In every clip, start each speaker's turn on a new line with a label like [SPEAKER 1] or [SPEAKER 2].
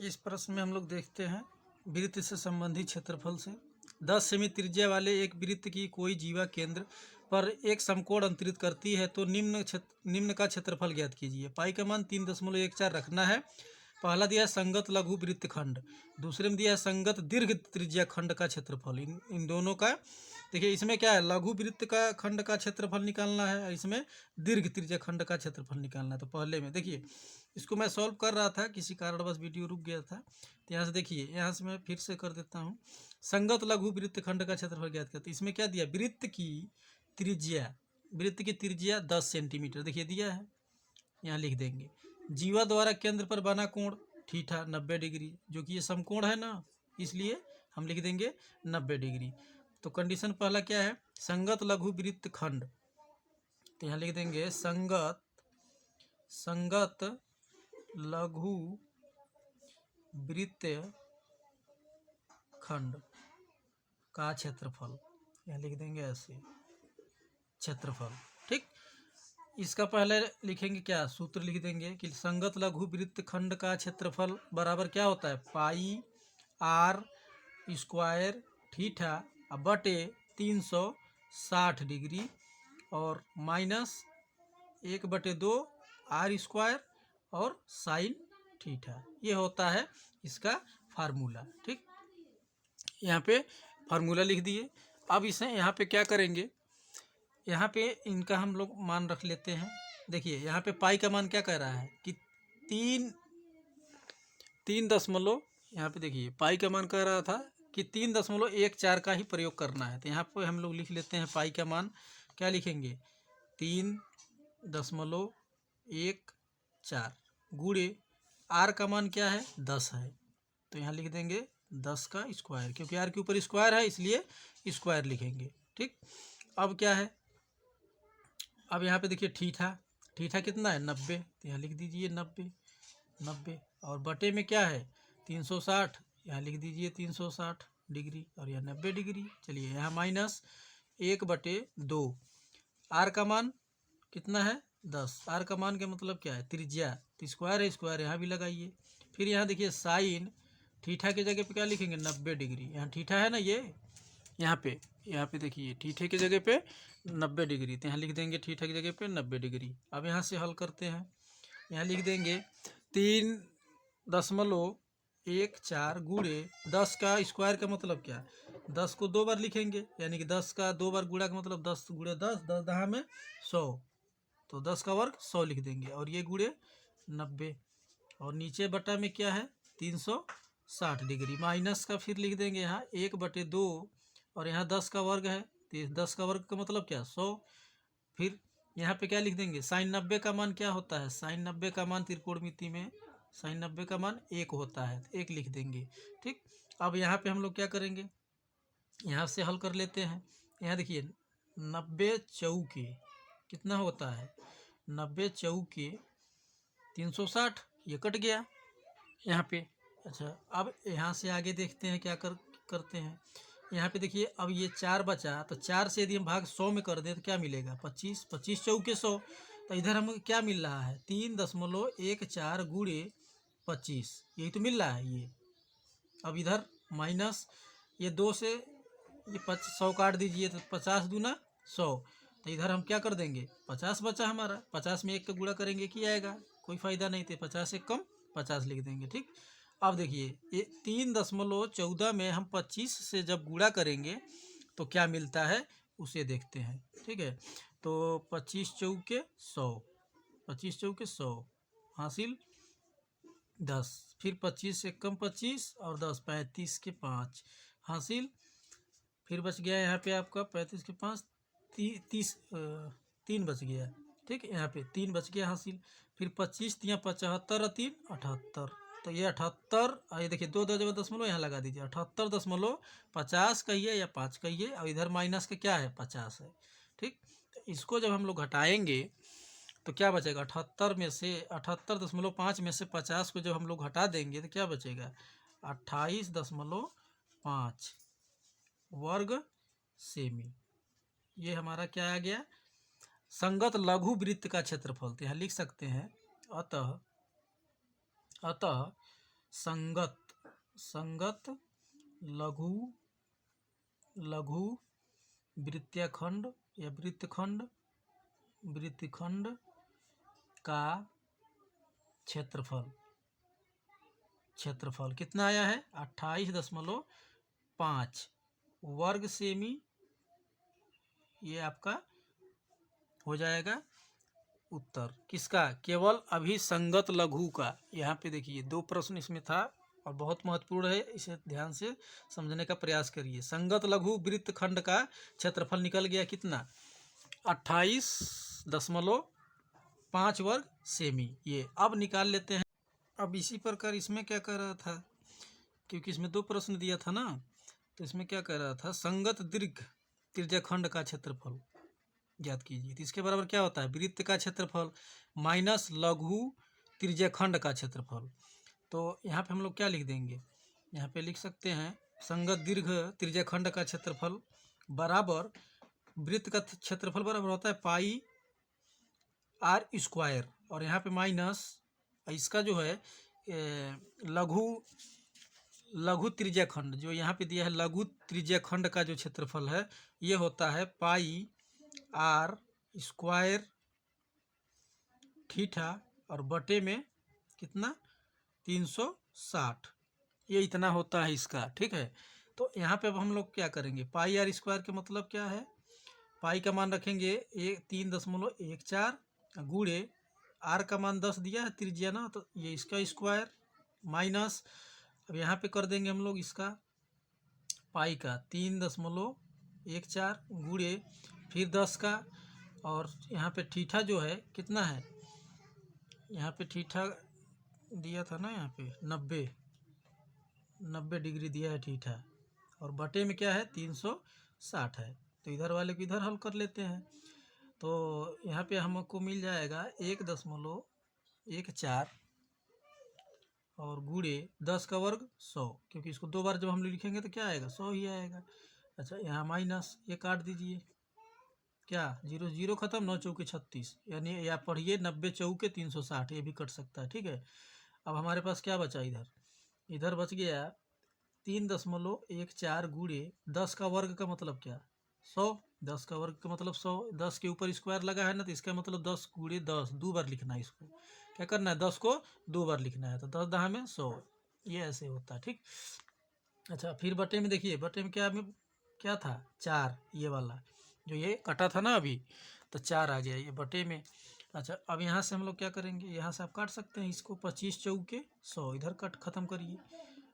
[SPEAKER 1] इस प्रश्न में हम लोग देखते हैं वृत्त से संबंधित क्षेत्रफल से 10 सेमी त्रिज्या वाले एक वृत्त की कोई जीवा केंद्र पर एक समकोण अंतरित करती है तो निम्न का क्षेत्रफल ज्ञात कीजिए। पाई का मान 3.14 रखना है। पहला दिया है संगत लघु वृत्त खंड, दूसरे में दिया है संगत दीर्घ त्रिज्या खंड का क्षेत्रफल। इन दोनों का देखिए, इसमें क्या है, लघु वृत्त का खंड का क्षेत्रफल निकालना है, इसमें दीर्घ त्रिज्या खंड का क्षेत्रफल निकालना है। तो पहले में देखिए, इसको मैं सॉल्व कर रहा था, किसी कारणवश वीडियो रुक गया था, तो यहाँ से देखिए, यहाँ से मैं फिर से कर देता हूँ। संगत लघु वृत्त खंड का क्षेत्रफल ज्ञात करते, इसमें क्या दिया, वृत्त की त्रिज्या 10 सेंटीमीटर देखिए दिया है, यहाँ लिख देंगे। जीवा द्वारा केंद्र पर बना कोण थीटा 90 डिग्री, जो कि ये समकोण है ना, इसलिए हम लिख देंगे 90 डिग्री। तो कंडीशन पहला क्या है, संगत लघु वृत्त खंड, तो यहाँ लिख देंगे संगत लघु वृत्त खंड का क्षेत्रफल, यहाँ लिख देंगे ऐसे क्षेत्रफल। ठीक, इसका पहले लिखेंगे क्या, सूत्र लिख देंगे कि संगत लघु वृत्त खंड का क्षेत्रफल बराबर क्या होता है, पाई आर स्क्वायर थीटा बटे 360 डिग्री और माइनस 1/2 आर स्क्वायर और साइन थीटा, ये होता है इसका फार्मूला। ठीक, यहाँ पे फार्मूला लिख दिए। अब इसे यहाँ पे क्या करेंगे, यहाँ पे इनका हम लोग मान रख लेते हैं। देखिए यहाँ पे पाई का मान क्या कह रहा है कि 3 यहाँ पे देखिए पाई का मान कह रहा था कि 3.14 का ही प्रयोग करना है। तो यहाँ पे हम लोग लिख लेते हैं पाई का मान क्या लिखेंगे, 3.14 गुणे आर का मान क्या है 10 है, तो यहाँ लिख देंगे 10 का स्क्वायर, क्योंकि आर के ऊपर स्क्वायर है इसलिए स्क्वायर लिखेंगे। ठीक, अब क्या है, अब यहाँ पे देखिए थीटा कितना है 90, तो यहाँ लिख दीजिए 90 और बटे में क्या है 360, यहाँ लिख दीजिए 360 डिग्री और यह 90 डिग्री। चलिए यहाँ माइनस 1/2, आर का मान कितना है 10, आर का मान का मतलब क्या है त्रिज्या, तो स्क्वायर है, स्क्वायर यहाँ भी लगाइए। फिर यहाँ देखिए साइन थीटा के जगह पे क्या लिखेंगे 90 डिग्री, यहाँ थीटा है ना, ये यहाँ पे देखिए थीटा की जगह पे 90 डिग्री, तो यहाँ लिख देंगे थीटा की जगह पे 90 डिग्री। अब यहाँ से हल करते हैं, यहाँ लिख देंगे 3.14 गुणे 10 का स्क्वायर का मतलब क्या, 10 को 2 बार लिखेंगे, यानी कि 10 का 2 बार गुणा का मतलब 10 गुणे 10, 10 दहा में 100, तो 10 का वर्ग 100 लिख देंगे और ये गुणे 90 और नीचे बटा में क्या है 360 डिग्री, माइनस का फिर लिख देंगे यहाँ 1/2 और यहाँ 10 का वर्ग है, तो 10 का वर्ग का मतलब क्या 100। फिर यहाँ पे क्या लिख देंगे, साइन 90 का मान क्या होता है, साइन 90 का मान त्रिकोणमिति में साइन 90 का मान 1 होता है, तो 1 लिख देंगे। ठीक, अब यहाँ पे हम लोग क्या करेंगे, यहाँ से हल कर लेते हैं। यहाँ देखिए 90 चौके कितना होता है, 90 चौके 360, ये कट गया यहाँ पे। अच्छा, अब यहाँ से आगे देखते हैं क्या करते हैं। यहाँ पे देखिए अब ये 4 बचा, तो 4 से यदि हम भाग 100 में कर दें तो क्या मिलेगा 25, 25 चौके 100, तो इधर हम क्या मिल रहा है 3.14 गुणे 25, यही तो मिल रहा है ये। अब इधर माइनस ये 2 से ये 100 काट दीजिए, तो 50 दूना 100, तो इधर हम क्या कर देंगे 50 बचा हमारा, 50 में 1 का गुणा करेंगे कि आएगा, कोई फ़ायदा नहीं थे, 50 से कम 50 लिख देंगे। ठीक, अब देखिए ये 3.14 में हम 25 से जब गुणा करेंगे तो क्या मिलता है उसे देखते हैं। ठीक है, तो 25 चौके 100, 25 चौके 100 हासिल 10, फिर 25 से कम 25 और 10 35 के 5 हासिल, फिर बच गया यहाँ पे आपका 35 के 5 3 बच गया। ठीक, यहाँ पे 3 बच गया हासिल, फिर 25 तिया 75 और 3 78, तो ये 78, ये देखिए 2 दशमलव यहाँ लगा दीजिए, 78.50 कहिए या 5 कहिए, और इधर माइनस का क्या है 50 है। ठीक, इसको जब हम लोग घटाएंगे तो क्या बचेगा 78 में से 78.5 में से 50 को जब हम लोग घटा देंगे तो क्या बचेगा 28.5 वर्ग सेमी, ये हमारा क्या आ गया संगत लघु वृत्त का क्षेत्रफल। तो यहाँ लिख सकते हैं अतः संगत, संगत लघु, लघु वृत्तखंड या वृत्तखंड, वृत्तखंड का क्षेत्रफल, क्षेत्रफल कितना आया है 28.5 वर्ग सेमी। ये आपका हो जाएगा उत्तर किसका, केवल अभिसंगत लघु का। यहाँ पे देखिए 2 प्रश्न इसमें था और बहुत महत्वपूर्ण है, इसे ध्यान से समझने का प्रयास करिए। संगत लघु वृत्तखंड का क्षेत्रफल निकल गया कितना 28.5 वर्ग सेमी। ये अब निकाल लेते हैं। अब इसी प्रकार इसमें क्या कह रहा था, क्योंकि इसमें 2 प्रश्न दिया था ना, तो इसमें क्या कह रहा था, संगत दीर्घ त्रिज्यखंड का क्षेत्रफल ज्ञात कीजिए। तो इसके बराबर क्या होता है, वृत्त का क्षेत्रफल माइनस लघु त्रिज्यखंड का क्षेत्रफल। तो यहाँ पे हम लोग क्या लिख देंगे, यहाँ पे लिख सकते हैं संगत दीर्घ त्रिज्यखंड का क्षेत्रफल बराबर वृत्त का क्षेत्रफल बराबर होता है पाई आर स्क्वायर, और यहाँ पे माइनस इसका जो है लघु, लघु त्रिज्यखंड जो यहाँ पे दिया है, लघु त्रिज्यखंड का जो क्षेत्रफल है ये होता है पाई आर स्क्वायर थीटा और बटे में कितना 360, ये इतना होता है इसका। ठीक है, तो यहाँ पे अब हम लोग क्या करेंगे, पाई आर स्क्वायर के मतलब क्या है, पाई का मान रखेंगे 3.14 गुणे आर का मान 10 दिया है त्रिज्या ना, तो ये इसका स्क्वायर माइनस, अब यहाँ पे कर देंगे हम लोग इसका पाई का 3.14 गुणे फिर 10 का, और यहाँ पे थीटा जो है कितना है, यहाँ पे थीटा दिया था ना, यहाँ पे 90 डिग्री दिया है थीटा, और बटे में क्या है 360 है। तो इधर वाले को इधर हल कर लेते हैं, तो यहाँ पे हमको मिल जाएगा 1.14 और गुणे 10 का वर्ग 100, क्योंकि इसको 2 बार जब हम लिखेंगे तो क्या आएगा 100 ही आएगा। अच्छा, यहाँ माइनस ये काट दीजिए, क्या 0 0 खत्म, 9 चौके 36, यानी या पढ़िए 90 चौके 360, ये भी कट सकता है। ठीक है, अब हमारे पास क्या बचा, इधर इधर बच गया 3.14 गुणे 10 का वर्ग का मतलब क्या 100, 10 का वर्ग का मतलब 100, 10 के ऊपर स्क्वायर लगा है ना, तो इसका मतलब 10 गुणे 10 2 बार लिखना है, इसको क्या करना है 10 को 2 बार लिखना है, तो 10 दहा में 100, ये ऐसे होता है। ठीक, अच्छा फिर बटे में देखिए, बटे में क्या था 4, ये वाला जो ये कटा था ना अभी, तो 4 आ गया ये बटे में। अच्छा, अब यहाँ से हम लोग क्या करेंगे, यहाँ से आप काट सकते हैं इसको, 25 चौके 100, इधर कट खत्म करिए।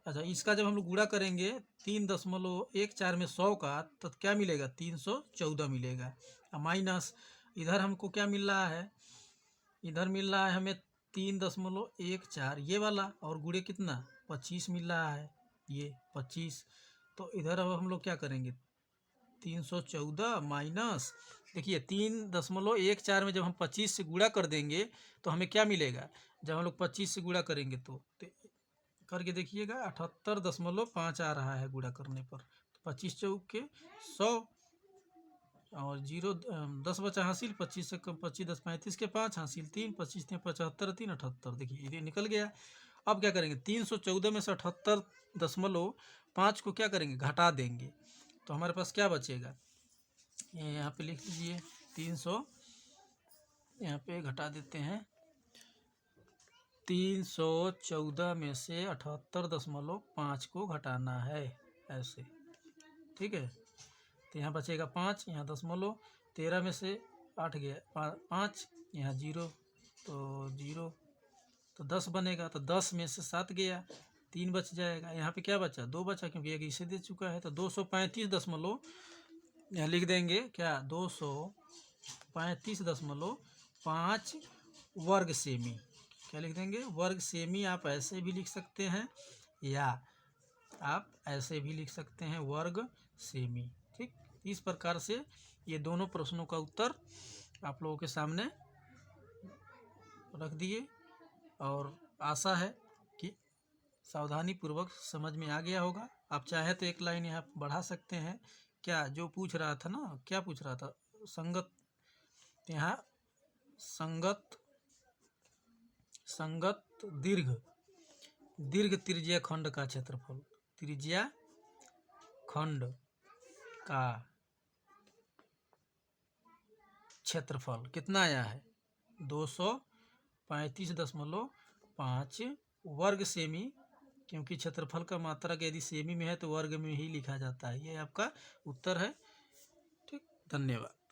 [SPEAKER 1] अच्छा, इसका जब हम लोग गुणा करेंगे 3.14 में 100 का, तो क्या मिलेगा 314 मिलेगा, माइनस इधर हमको क्या मिल रहा है, इधर मिल रहा है हमें 3.14 ये वाला, और गुणे कितना 25 मिल रहा है, ये 25। तो इधर अब हम लोग क्या करेंगे 314 माइनस, देखिए 3.14 में जब हम 25 से गुणा कर देंगे तो हमें क्या मिलेगा, जब हम लोग 25 से गुणा करेंगे तो करके देखिएगा 78.5 आ रहा है गुणा करने पर, तो 25 चौके 100 और 0 10 बचा हासिल, 25 से कम 25 10 35 के 5 हासिल 3, 25 3 75 3 78, देखिए ये निकल गया। अब क्या करेंगे 314 में से 78.5 को क्या करेंगे घटा देंगे, तो हमारे पास क्या बचेगा, ये यहाँ पे लिख लीजिए 300, यहाँ पे घटा देते हैं 314 में से 78.5 को घटाना है ऐसे। ठीक है, तो यहाँ बचेगा 5, यहाँ 13 में से 8 गया 5, यहाँ 0 तो 0, तो 10 बनेगा, तो 10 में से 7 गया 3 बच जाएगा, यहाँ पे क्या बचा 2 बचा, क्योंकि एक इसे दे चुका है, तो 235 यहाँ लिख देंगे क्या 235.5 वर्ग सेमी, क्या लिख देंगे वर्ग सेमी। आप ऐसे भी लिख सकते हैं या आप ऐसे भी लिख सकते हैं वर्ग सेमी। ठीक, इस प्रकार से ये दोनों प्रश्नों का उत्तर आप लोगों के सामने रख दिए, और आशा है कि सावधानी पूर्वक समझ में आ गया होगा। आप चाहे तो एक लाइन यहाँ बढ़ा सकते हैं, क्या जो पूछ रहा था ना, क्या पूछ रहा था संगत, यहाँ संगत दीर्घ दीर्घ त्रिज्या खंड का क्षेत्रफल, त्रिज्या खंड का क्षेत्रफल कितना आया है? 235.5 वर्ग सेमी, क्योंकि क्षेत्रफल का मात्रक यदि सेमी में है तो वर्ग में ही लिखा जाता है। ये आपका उत्तर है। ठीक, धन्यवाद।